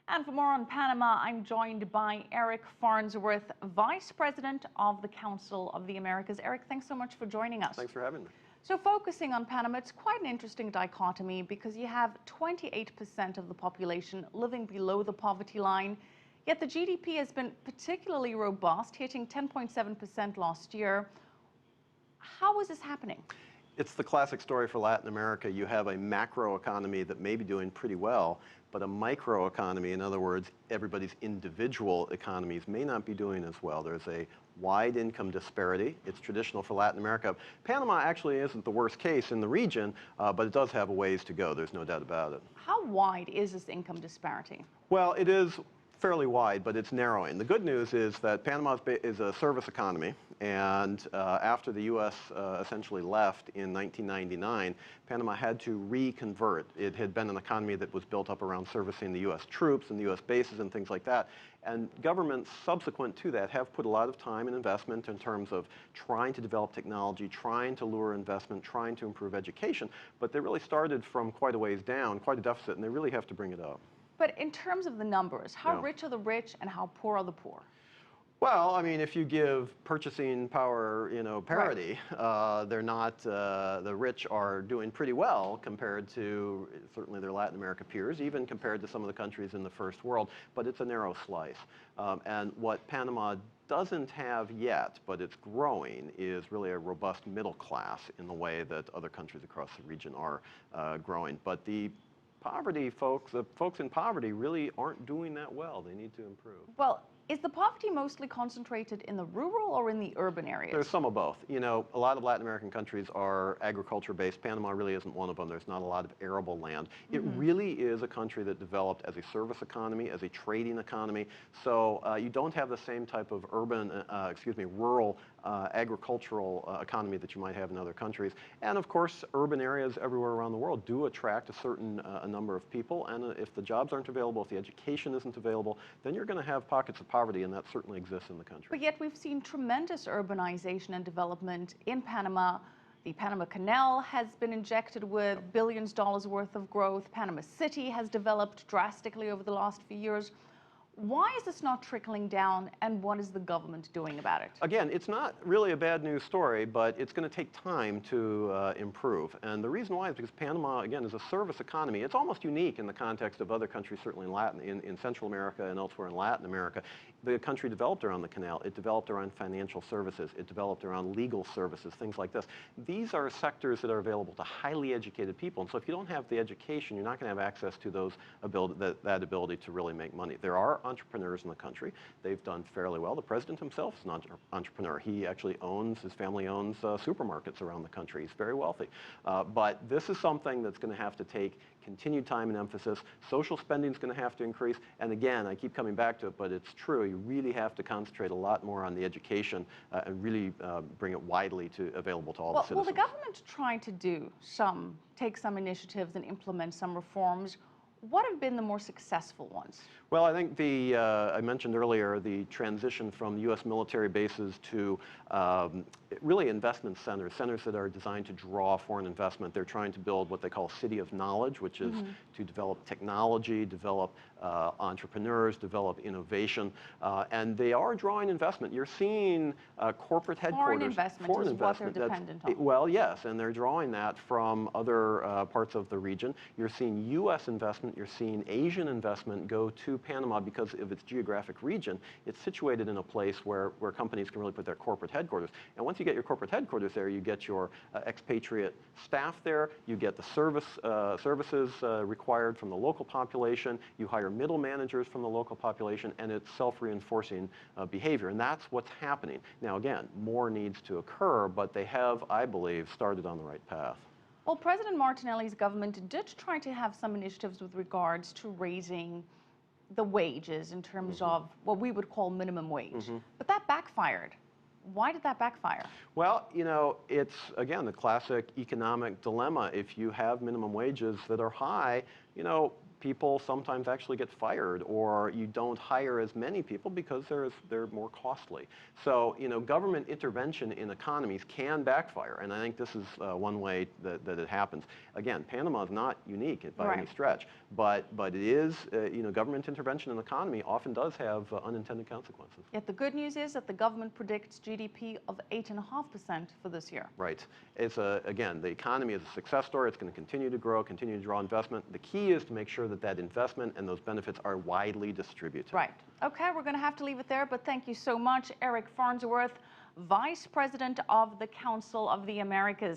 And for more on Panama, I'm joined by Eric Farnsworth, Vice President of the Council of the Americas. Eric, thanks so much for joining us. Thanks for having me. So focusing on Panama, it's quite an interesting dichotomy because you have 28% of the population living below the poverty line, yet the GDP has been particularly robust, hitting 10.7% last year. How is this happening? It's the classic story for Latin America. You have a macro economy that may be doing pretty well, but a micro economy, in other words, everybody's individual economies may not be doing as well. There's a wide income disparity. It's traditional for Latin America. Panama actually isn't the worst case in the region, but it does have a ways to go. There's no doubt about it. How wide is this income disparity? Well, it is fairly wide, but it's narrowing. The good news is that Panama is a service economy, and after the U.S. Essentially left in 1999, Panama had to reconvert. It had been an economy that was built up around servicing the U.S. troops and the U.S. bases and things like that. And governments subsequent to that have put a lot of time and investment in terms of trying to develop technology, trying to lure investment, trying to improve education, but they really started from quite a ways down, quite a deficit, and they really have to bring it up. But in terms of the numbers, how rich are the rich and how poor are the poor? Well, I mean, if you give purchasing power, parity, they're not, the rich are doing pretty well compared to certainly their Latin America peers, even compared to some of the countries in the first world, but it's a narrow slice. And what Panama doesn't have yet, but it's growing, is really a robust middle class in the way that other countries across the region are growing. But the poverty folks, the folks in poverty really aren't doing that well. They need to improve. Well, is the poverty mostly concentrated in the rural or in the urban areas? There's some of both. You know, a lot of Latin American countries are agriculture-based. Panama really isn't one of them. There's not a lot of arable land. It really is a country that developed as a service economy, as a trading economy. So you don't have the same type of rural agricultural economy that you might have in other countries. And of course, urban areas everywhere around the world do attract a certain number of people. And if the jobs aren't available, if the education isn't available, then you're going to have pockets of poverty, and that certainly exists in the country. But yet we've seen tremendous urbanization and development in Panama. The Panama Canal has been injected with billions of dollars worth of growth. Panama City has developed drastically over the last few years. Why is this not trickling down, and what is the government doing about it? Again, it's not really a bad news story, but it's going to take time to improve. And the reason why is because Panama, again, is a service economy. It's almost unique in the context of other countries, certainly in Central America and elsewhere in Latin America. The country developed around the canal. It developed around financial services. It developed around legal services, things like this. These are sectors that are available to highly educated people. And so if you don't have the education, you're not going to have access to that ability to really make money. There are entrepreneurs in the country. They've done fairly well. The president himself is an entrepreneur. He actually his family owns supermarkets around the country. He's very wealthy. But this is something that's going to have to take continued time and emphasis. Social spending is going to have to increase. And again, I keep coming back to it, but it's true. You really have to concentrate a lot more on the education and really bring it widely available to all the citizens. Well, the government tried to take some initiatives and implement some reforms. What have been the more successful ones? Well, I think I mentioned earlier the transition from U.S. military bases to really investment centers that are designed to draw foreign investment. They're trying to build what they call a city of knowledge, which is to develop technology, develop entrepreneurs, develop innovation, and they are drawing investment. You're seeing corporate headquarters. Foreign investment is what they're dependent on. Well, yes, and they're drawing that from other parts of the region. You're seeing U.S. investment. You're seeing Asian investment go to Panama because of its geographic region. It's situated in a place where companies can really put their corporate headquarters. And once you get your corporate headquarters there, you get your expatriate staff there, you get the services required from the local population, you hire middle managers from the local population, and it's self-reinforcing behavior. And that's what's happening. Now, again, more needs to occur, but they have, I believe, started on the right path. Well, President Martinelli's government did try to have some initiatives with regards to raising the wages in terms of what we would call minimum wage. But that backfired. Why did that backfire? Well, it's, again, the classic economic dilemma. If you have minimum wages that are high, people sometimes actually get fired, or you don't hire as many people because they're more costly. So, government intervention in economies can backfire, and I think this is one way that it happens. Again, Panama is not unique by any stretch, but it is, government intervention in the economy often does have unintended consequences. Yet the good news is that the government predicts GDP of 8.5% for this year. Right. Again, the economy is a success story. It's going to continue to grow, continue to draw investment. The key is to make sure that that investment and those benefits are widely distributed. Right. Okay, we're going to have to leave it there, but thank you so much, Eric Farnsworth, Vice President of the Council of the Americas.